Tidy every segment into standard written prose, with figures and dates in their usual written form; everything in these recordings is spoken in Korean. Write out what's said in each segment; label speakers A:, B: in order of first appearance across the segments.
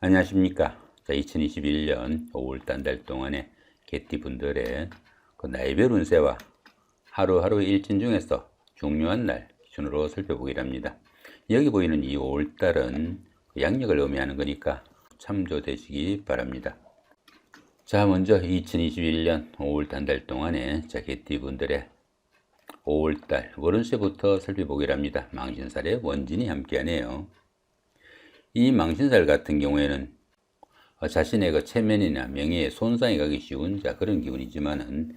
A: 안녕하십니까. 자, 2021년 5월달 한 달 동안의 개띠분들의 나이별 운세와 하루하루 일진 중에서 중요한 날 기준으로 살펴보기로 합니다. 여기 보이는 이 5월달은 양력을 의미하는 거니까 참조되시기 바랍니다. 자, 먼저 2021년 5월달 한 달 동안의 개띠분들의 5월달 월운세부터 살펴보기로 합니다. 망신살에 원진이 함께하네요. 이 망신살 같은 경우에는 자신의 그 체면이나 명예에 손상이 가기 쉬운 그런 기운이지만은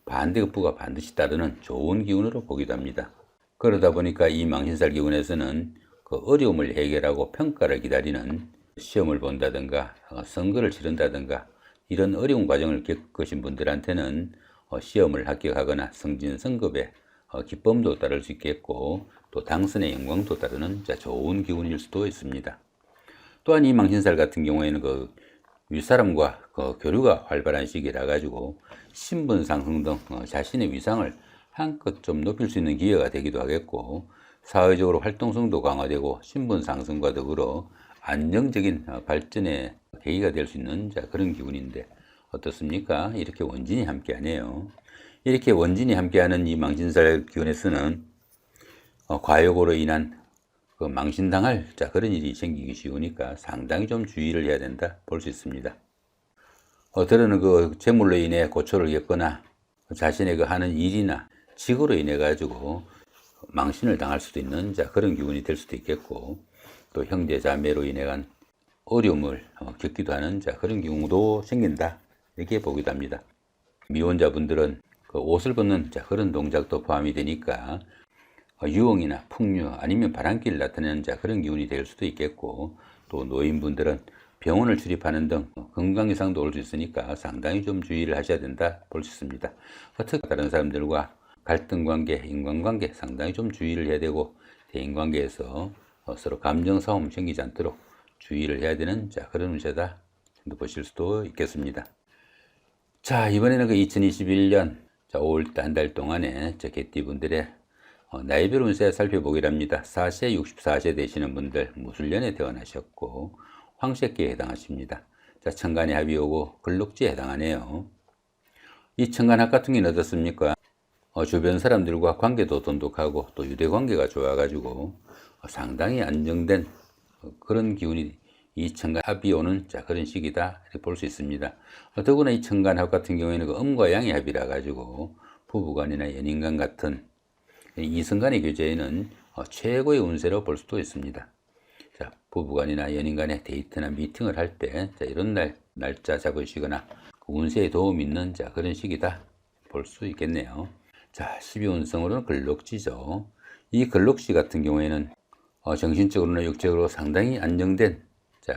A: 반대급부가 반드시 따르는 좋은 기운으로 보기도 합니다. 그러다 보니까 이 망신살 기운에서는 그 어려움을 해결하고 평가를 기다리는 시험을 본다든가 선거를 치른다든가 이런 어려운 과정을 겪으신 분들한테는 시험을 합격하거나 승진승급에 기쁨도 따를 수 있겠고 또 당선의 영광도 따르는 좋은 기운일 수도 있습니다. 또한 이 망신살 같은 경우에는 윗사람과 교류가 활발한 시기라 가지고 신분 상승 등 자신의 위상을 한껏 좀 높일 수 있는 기회가 되기도 하겠고, 사회적으로 활동성도 강화되고 신분 상승과 더불어 안정적인 발전의 계기가 될 수 있는 그런 기운인데 어떻습니까? 이렇게 원진이 함께하네요. 이렇게 원진이 함께하는 이 망신살 기운에서는 과욕으로 인한 망신당할 그런 일이 생기기 쉬우니까 상당히 좀 주의를 해야 된다 볼 수 있습니다. 때로는 재물로 인해 고초를 겪거나 자신의 하는 일이나 직으로 인해 가지고 망신을 당할 수도 있는 그런 기운이 될 수도 있겠고, 또 형제 자매로 인해 간 어려움을 겪기도 하는 그런 경우도 생긴다 이렇게 보기도 합니다. 미혼자분들은 옷을 벗는 그런 동작도 포함이 되니까 유흥이나 풍류 아니면 바람기를 나타내는 그런 기운이 될 수도 있겠고, 또 노인분들은 병원을 출입하는 등 건강 이상도 올 수 있으니까 상당히 좀 주의를 하셔야 된다 볼 수 있습니다. 특히 다른 사람들과 갈등 관계, 인간관계 상당히 좀 주의를 해야 되고, 대인관계에서 서로 감정 싸움 생기지 않도록 주의를 해야 되는 그런 운세다 보실 수도 있겠습니다. 자, 이번에는 2021년 5월달 한 달 동안에 개띠분들의 나이별 운세 살펴보기로 합니다. 4세, 64세 되시는 분들 무술년에 태어나셨고 황색기에 해당하십니다. 자, 천간에 합이 오고 글록지에 해당하네요. 이 천간합 같은 경우는 어떻습니까? 주변 사람들과 관계도 돈독하고 또 유대관계가 좋아가지고 상당히 안정된 그런 기운이 이 천간합이 오는 그런 시기다 이렇게 볼 수 있습니다. 더구나 이 천간합 같은 경우에는 음과 양의 합이라 가지고 부부간이나 연인간 같은 이성간의 교제에는 최고의 운세로 볼 수도 있습니다. 자, 부부간이나 연인간의 데이트나 미팅을 할 때 이런 날짜 잡으시거나 운세에 도움 있는 그런 시기다 볼 수 있겠네요. 자, 12운성으로는 글록지죠. 이 글록지 같은 경우에는 정신적으로나 육적으로 상당히 안정된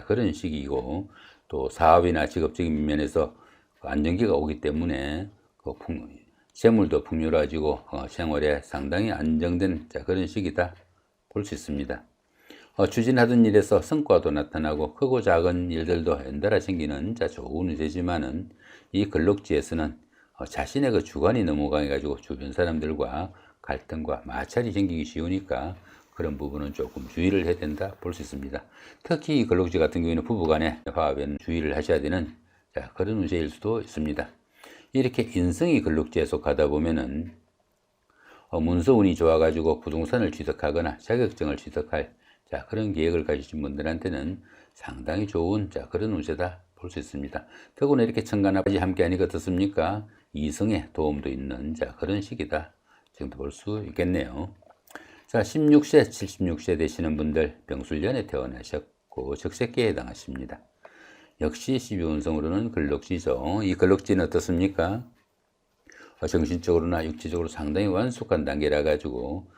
A: 그런 시기이고, 또 사업이나 직업적인 면에서 안정기가 오기 때문에 재물도 풍요로워지고 생활에 상당히 안정된 그런 시기다 볼 수 있습니다. 추진하던 일에서 성과도 나타나고 크고 작은 일들도 연달아 생기는 좋은 운세지만은 이 글록지에서는 자신의 주관이 너무 강해가지고 주변 사람들과 갈등과 마찰이 생기기 쉬우니까 그런 부분은 조금 주의를 해야 된다 볼 수 있습니다. 특히 이 글록지 같은 경우에는 부부간의 화합에는 주의를 하셔야 되는 그런 운세일 수도 있습니다. 이렇게 인성이 글록지에 속하다 보면은 문서운이 좋아가지고 부동산을 취득하거나 자격증을 취득할 그런 계획을 가지신 분들한테는 상당히 좋은 그런 운세다 볼 수 있습니다. 더구나 이렇게 천간합이 함께하니까 어떻습니까? 이성의 도움도 있는 그런 시기다 지금도 볼 수 있겠네요. 자, 16세, 76세 되시는 분들 병술년에 태어나셨고 적색기에 해당하십니다. 역시 12운성으로는 글록지죠. 이 글록지는 어떻습니까? 정신적으로나 육체적으로 상당히 완숙한 단계라 가지고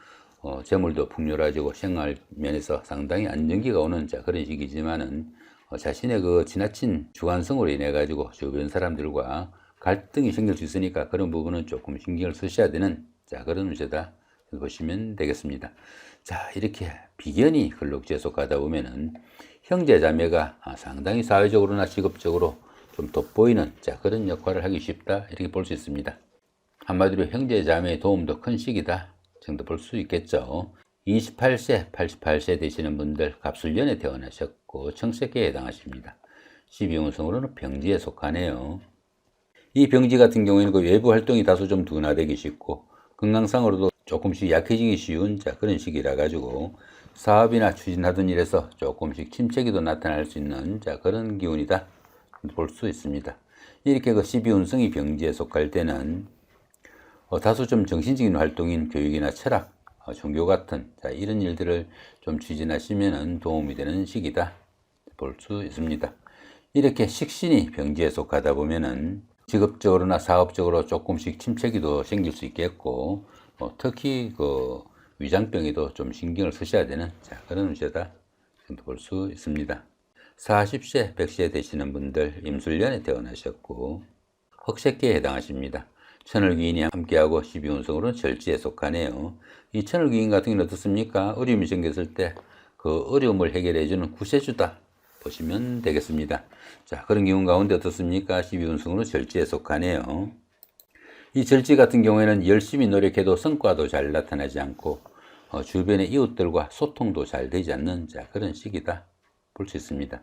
A: 재물도 풍요로워지고 생활 면에서 상당히 안정기가 오는 그런 시기지만은 자신의 지나친 주관성으로 인해 가지고 주변 사람들과 갈등이 생길 수 있으니까 그런 부분은 조금 신경을 쓰셔야 되는 그런 운세다 보시면 되겠습니다. 자, 이렇게 비견이 글록지에 속하다 보면은 형제 자매가 상당히 사회적으로나 직업적으로 좀 돋보이는 그런 역할을 하기 쉽다 이렇게 볼 수 있습니다. 한마디로 형제 자매의 도움도 큰 시기다 정도 볼 수 있겠죠. 28세, 88세 되시는 분들 갑술년에 태어나셨고 청색계에 해당하십니다. 12운성으로는 병지에 속하네요. 이 병지 같은 경우에는 그 외부 활동이 다소 좀 둔화되기 쉽고 건강상으로도 조금씩 약해지기 쉬운 그런 시기라 가지고 사업이나 추진하던 일에서 조금씩 침체기도 나타날 수 있는 그런 기운이다 볼 수 있습니다. 이렇게 그 12운성이 병지에 속할 때는 다소 좀 정신적인 활동인 교육이나 철학, 종교 같은 이런 일들을 좀 추진하시면 도움이 되는 시기다 볼 수 있습니다. 이렇게 식신이 병지에 속하다 보면은 직업적으로나 사업적으로 조금씩 침체기도 생길 수 있겠고 특히 그 위장병에도 좀 신경을 쓰셔야 되는 그런 운세다 볼 수 있습니다. 40세, 100세 되시는 분들 임술년에 태어나셨고 흑색계에 해당하십니다. 천을귀인이 함께하고 12운성으로는 절지에 속하네요. 이 천을귀인 같은 경우는 어떻습니까? 어려움이 생겼을 때 그 어려움을 해결해주는 구세주다 보시면 되겠습니다. 자, 그런 기운 가운데 어떻습니까? 12운성으로 절지에 속하네요. 이 절지 같은 경우에는 열심히 노력해도 성과도 잘 나타나지 않고 주변의 이웃들과 소통도 잘 되지 않는 그런 시기다 볼 수 있습니다.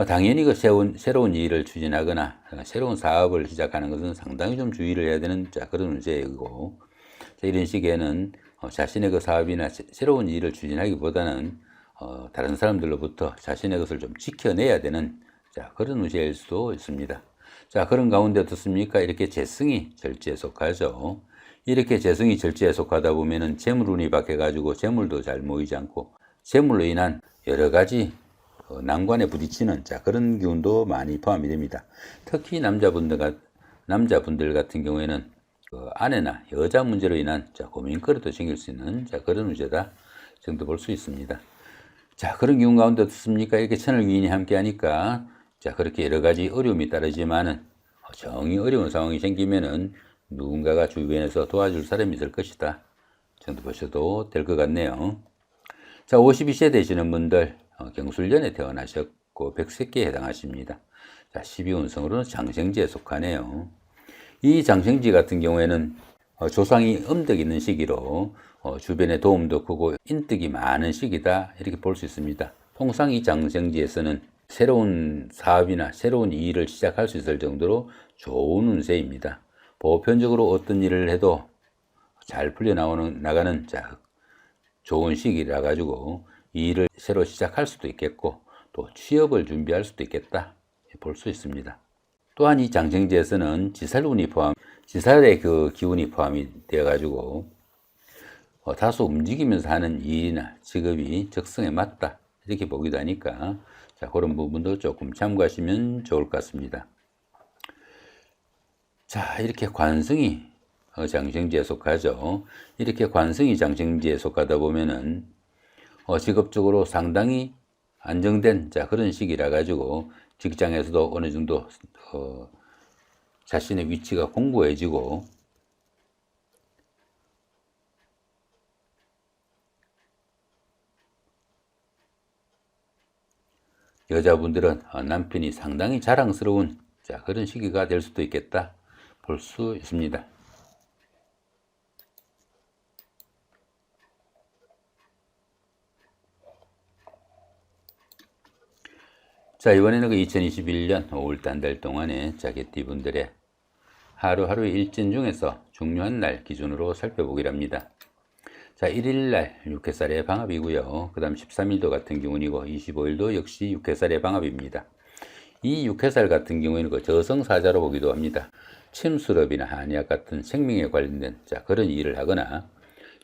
A: 당연히 그 새로운 일을 추진하거나 새로운 사업을 시작하는 것은 상당히 좀 주의를 해야 되는 그런 문제이고 이런 시기에는 자신의 그 사업이나 새로운 일을 추진하기보다는 다른 사람들로부터 자신의 것을 좀 지켜내야 되는 그런 문제일 수도 있습니다. 자, 그런 가운데 어떻습니까? 이렇게 재성이 절지에 속하죠. 이렇게 재성이 절지에 속하다 보면은 재물운이 박혀가지고 재물도 잘 모이지 않고 재물로 인한 여러 가지 난관에 부딪히는 그런 기운도 많이 포함이 됩니다. 특히 남자분들 같은 경우에는 그 아내나 여자 문제로 인한 고민거리도 생길 수 있는 그런 문제다 정도 볼 수 있습니다. 자, 그런 기운 가운데 어떻습니까? 이렇게 천을귀인이 함께 하니까 그렇게 여러 가지 어려움이 따르지만은 정이 어려운 상황이 생기면은 누군가가 주변에서 도와줄 사람이 있을 것이다 정도 보셔도 될 것 같네요. 자, 52세 되시는 분들 경술년에 태어나셨고 백색계에 해당하십니다. 자, 12운성으로는 장생지에 속하네요. 이 장생지 같은 경우에는 조상이 음덕 있는 시기로 주변에 도움도 크고 인덕이 많은 시기다 이렇게 볼 수 있습니다. 통상 이 장생지에서는 새로운 사업이나 새로운 일을 시작할 수 있을 정도로 좋은 운세입니다. 보편적으로 어떤 일을 해도 잘 풀려나가는 좋은 시기라 가지고 이 일을 새로 시작할 수도 있겠고 또 취업을 준비할 수도 있겠다 볼 수 있습니다. 또한 이 장생지에서는 지살의 그 기운이 포함이 되어 가지고 다소 움직이면서 하는 일이나 직업이 적성에 맞다 이렇게 보기도 하니까 그런 부분도 조금 참고하시면 좋을 것 같습니다. 자, 이렇게 관성이 장생지에 속하죠. 이렇게 관성이 장생지에 속하다 보면은 직업적으로 상당히 안정된 그런 시기라 가지고 직장에서도 어느 정도 자신의 위치가 공고해지고 여자분들은 남편이 상당히 자랑스러운 그런 시기가 될 수도 있겠다 볼 수 있습니다. 자, 이번에는 그 2021년 5월달 한 달 동안에 개띠분들의 하루하루의 일진 중에서 중요한 날 기준으로 살펴보기로 합니다. 자, 1일날 6회살의 방합이고요. 그 다음 13일도 같은 경우이고 25일도 역시 6회살의 방합입니다. 이 6회살 같은 경우에는 그 저성사자로 보기도 합니다. 침수럽이나 한의학 같은 생명에 관련된 그런 일을 하거나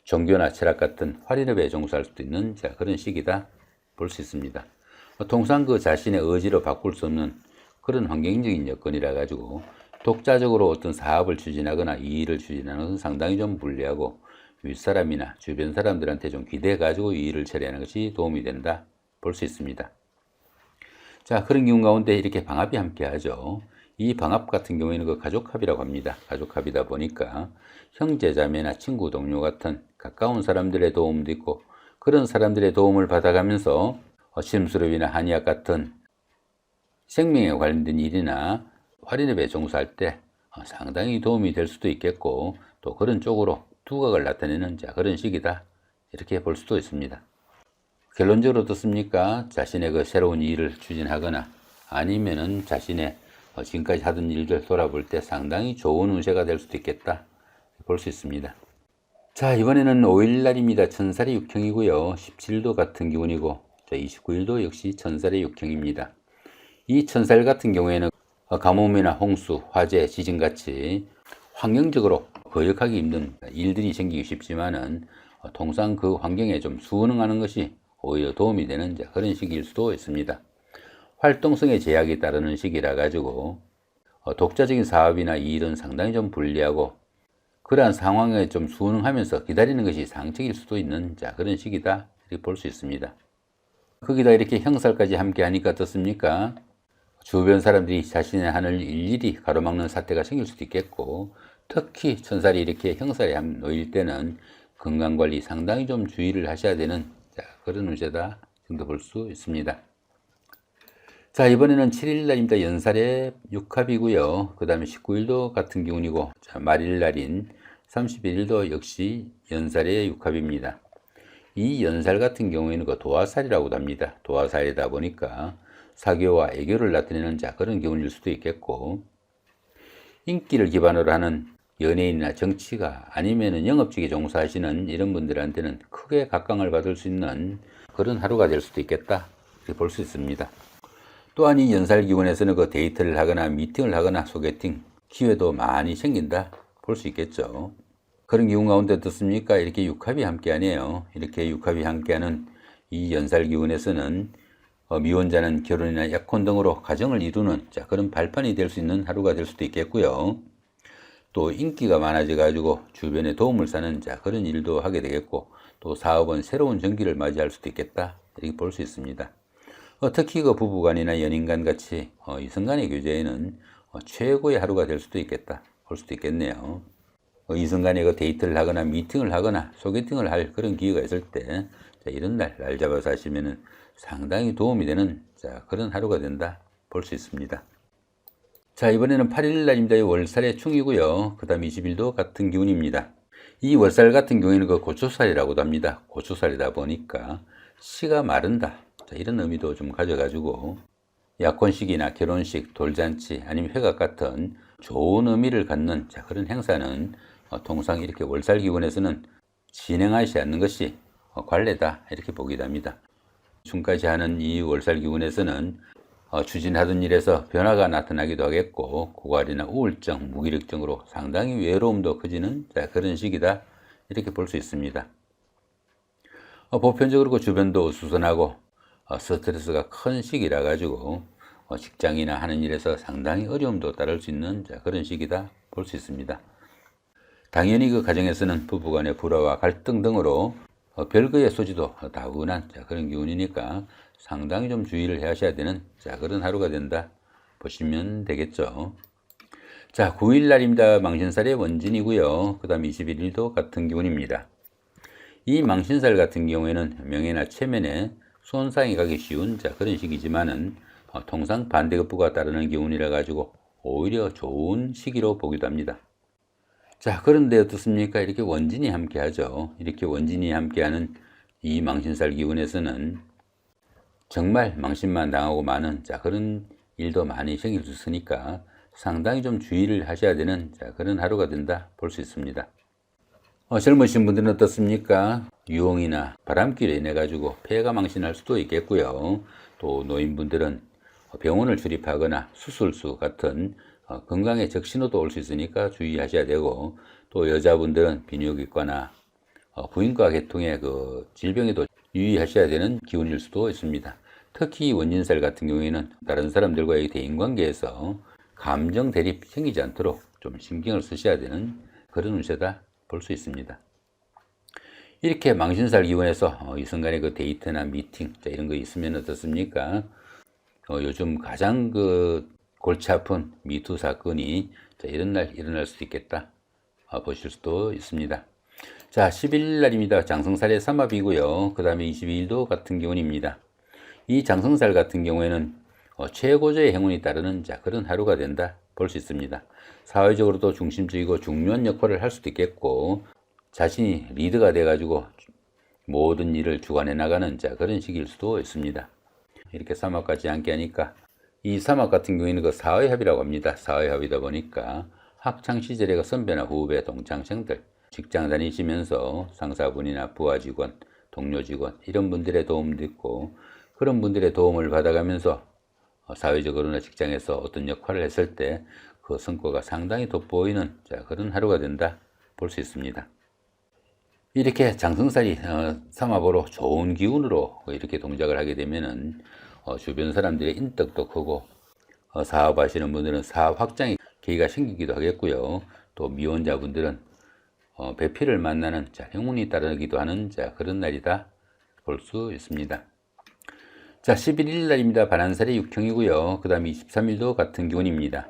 A: 종교나 철학 같은 활인업에 종사할 수도 있는 그런 시기다 볼 수 있습니다. 통상 그 자신의 의지로 바꿀 수 없는 그런 환경적인 여건이라 가지고 독자적으로 어떤 사업을 추진하거나 이 일을 추진하는 것은 상당히 좀 불리하고 윗사람이나 주변 사람들한테 좀 기대해 가지고 이 일을 처리하는 것이 도움이 된다 볼 수 있습니다. 자, 그런 경우 가운데 이렇게 방합이 함께 하죠. 이 방합 같은 경우에는 그 가족합이라고 합니다. 가족합이다 보니까 형제 자매나 친구 동료 같은 가까운 사람들의 도움도 있고 그런 사람들의 도움을 받아가면서 침수럽이나 한의학 같은 생명에 관련된 일이나 활인업에 종사할 때 상당히 도움이 될 수도 있겠고 또 그런 쪽으로 두각을 나타내는 그런 시기다 이렇게 볼 수도 있습니다. 결론적으로 어떻습니까? 자신의 그 새로운 일을 추진하거나 아니면은 자신의 지금까지 하던 일들 돌아볼 때 상당히 좋은 운세가 될 수도 있겠다 볼 수 있습니다. 자, 이번에는 5일날입니다. 천살의 육형이고요. 17도 같은 기운이고 29일도 역시 천살의 육형입니다. 이 천살 같은 경우에는 가뭄이나 홍수, 화재, 지진같이 환경적으로 거역하기 힘든 일들이 생기기 쉽지만은 통상 그 환경에 좀 순응하는 것이 오히려 도움이 되는 그런 시기일 수도 있습니다. 활동성의 제약이 따르는 시기라 가지고 독자적인 사업이나 일은 상당히 좀 불리하고 그러한 상황에 좀 순응하면서 기다리는 것이 상책일 수도 있는 그런 시기다 이렇게 볼 수 있습니다. 거기다 이렇게 형살까지 함께 하니까 어떻습니까? 주변 사람들이 자신의 하늘 일일이 가로막는 사태가 생길 수도 있겠고 특히 천살이 이렇게 형살에 놓일 때는 건강관리 상당히 좀 주의를 하셔야 되는 그런 운세다 정도 볼 수 있습니다. 자, 이번에는 7일날입니다. 연살의 육합이고요. 그 다음에 19일도 같은 기운이고 말일날인 31일도 역시 연살의 육합입니다. 이 연살 같은 경우에는 그 도화살이라고도 합니다. 도화살이다 보니까 사교와 애교를 나타내는 그런 기운일 수도 있겠고 인기를 기반으로 하는 연예인이나 정치가 아니면은 영업직에 종사하시는 이런 분들한테는 크게 각광을 받을 수 있는 그런 하루가 될 수도 있겠다 이렇게 볼 수 있습니다. 또한 이 연살 기운에서는 그 데이트를 하거나 미팅을 하거나 소개팅 기회도 많이 생긴다 볼 수 있겠죠. 그런 기운 가운데 어떻습니까? 이렇게 육합이 함께하네요. 이렇게 육합이 함께하는 이 연살 기운에서는 미혼자는 결혼이나 약혼 등으로 가정을 이루는 그런 발판이 될 수 있는 하루가 될 수도 있겠고요. 또 인기가 많아져 가지고 주변에 도움을 사는 그런 일도 하게 되겠고 또 사업은 새로운 전기를 맞이할 수도 있겠다 이렇게 볼 수 있습니다. 특히 그 부부간이나 연인간 같이 이성간의 교제에는 최고의 하루가 될 수도 있겠다 볼 수도 있겠네요. 이성간에 그 데이트를 하거나 미팅을 하거나 소개팅을 할 그런 기회가 있을 때 이런 날 잡아서 하시면은 상당히 도움이 되는 그런 하루가 된다 볼 수 있습니다. 자, 이번에는 8일날입니다. 월살의 충이고요. 그 다음 20일도 같은 기운입니다. 이 월살 같은 경우에는 그 고초살이라고도 합니다. 고초살이다 보니까 씨가 마른다 이런 의미도 좀 가져가지고 약혼식이나 결혼식, 돌잔치 아니면 회각 같은 좋은 의미를 갖는 그런 행사는 통상 이렇게 월살 기운에서는 진행하지 않는 것이 관례다 이렇게 보기도 합니다. 춤까지 하는 이 월살 기운에서는 추진하던 일에서 변화가 나타나기도 하겠고 고갈이나 우울증, 무기력증으로 상당히 외로움도 커지는 그런 시기다 이렇게 볼 수 있습니다. 보편적으로 그 주변도 어수선하고 스트레스가 큰 시기라 가지고 직장이나 하는 일에서 상당히 어려움도 따를 수 있는 그런 시기다 볼 수 있습니다. 당연히 그 가정에서는 부부간의 불화와 갈등 등으로 별거의 소지도 다분한 그런 기운이니까 상당히 좀 주의를 하셔야 되는 그런 하루가 된다 보시면 되겠죠. 자, 9일날입니다. 망신살의 원진이고요. 그 다음 21일도 같은 기운입니다. 이 망신살 같은 경우에는 명예나 체면에 손상이 가기 쉬운 그런 시기지만은 통상 반대급부가 따르는 기운이라 가지고 오히려 좋은 시기로 보기도 합니다. 자, 그런데 어떻습니까? 이렇게 원진이 함께 하죠. 이렇게 원진이 함께하는 이 망신살 기운에서는 정말 망신만 당하고 마는 그런 일도 많이 생길 수 있으니까 상당히 좀 주의를 하셔야 되는 그런 하루가 된다 볼 수 있습니다. 젊으신 분들은 어떻습니까? 유흥이나 바람길에 인해 가지고 폐가 망신할 수도 있겠고요. 또 노인분들은 병원을 출입하거나 수술수 같은 건강에 적신호도 올 수 있으니까 주의하셔야 되고 또 여자분들은 비뇨기과나 부인과 계통의 그 질병에도 유의하셔야 되는 기운일 수도 있습니다. 특히 원진살 같은 경우에는 다른 사람들과의 대인관계에서 감정 대립 생기지 않도록 좀 신경을 쓰셔야 되는 그런 운세다 볼 수 있습니다. 이렇게 망신살 기운에서 이성간의 그 데이트나 미팅 이런 거 있으면 어떻습니까? 요즘 가장 그 골치 아픈 미투 사건이 이런 날 일어날 수도 있겠다 보실 수도 있습니다. 자, 11일 날입니다. 장성살의 삼합이고요. 그 다음에 22일도 같은 기운입니다. 이 장성살 같은 경우에는 최고조의 행운이 따르는 그런 하루가 된다 볼 수 있습니다. 사회적으로도 중심적이고 중요한 역할을 할 수도 있겠고 자신이 리드가 돼 가지고 모든 일을 주관해 나가는 그런 시기일 수도 있습니다. 이렇게 삼합까지 함께 하니까 이 삼합 같은 경우에는 그 사회합이라고 합니다. 사회합이다 보니까 학창 시절에 그 선배나 후배, 동창생들, 직장 다니시면서 상사분이나 부하 직원, 동료 직원 이런 분들의 도움도 있고 그런 분들의 도움을 받아가면서 사회적으로나 직장에서 어떤 역할을 했을 때 그 성과가 상당히 돋보이는 그런 하루가 된다 볼 수 있습니다. 이렇게 장성살이 삼합으로 좋은 기운으로 이렇게 동작을 하게 되면은 주변 사람들의 인덕도 크고 사업하시는 분들은 사업 확장의 계기가 생기기도 하겠고요. 또 미혼자분들은 배필을 만나는 행운이 따르기도 하는 그런 날이다 볼 수 있습니다. 11일 날입니다. 반환살이 육형이고요. 그 다음에 23일도 같은 기운입니다.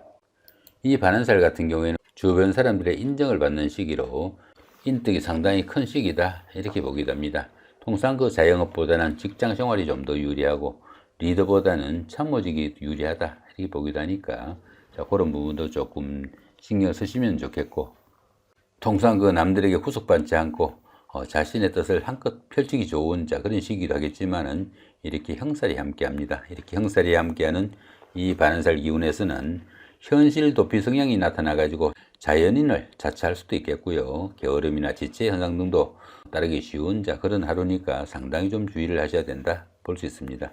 A: 이 반환살 같은 경우에는 주변 사람들의 인정을 받는 시기로 인덕이 상당히 큰 시기다 이렇게 보기도 합니다. 통상 그 자영업보다는 직장 생활이 좀 더 유리하고 리더보다는 참모직이 유리하다 이렇게 보기도 하니까 그런 부분도 조금 신경 쓰시면 좋겠고 통상 그 남들에게 구속받지 않고 자신의 뜻을 한껏 펼치기 좋은 그런 시기도 하겠지만은 이렇게 형살이 함께 합니다. 이렇게 형살이 함께하는 이 반환살 기운에서는 현실 도피 성향이 나타나 가지고 자연인을 자처할 수도 있겠고요. 게으름이나 지체 현상 등도 따르기 쉬운 그런 하루니까 상당히 좀 주의를 하셔야 된다 볼 수 있습니다.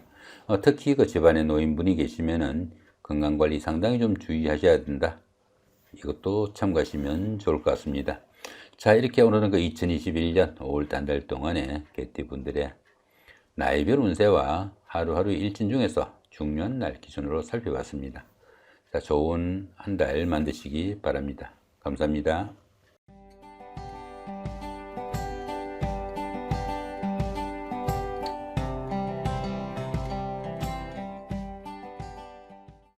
A: 특히 그 집안에 노인분이 계시면은 건강관리 상당히 좀 주의하셔야 된다. 이것도 참고하시면 좋을 것 같습니다. 이렇게 오늘은 그 2021년 5월달 한 달 동안의 개띠분들의 나이별 운세와 하루하루 일진 중에서 중요한 날 기준으로 살펴봤습니다. 좋은 한 달 만드시기 바랍니다. 감사합니다.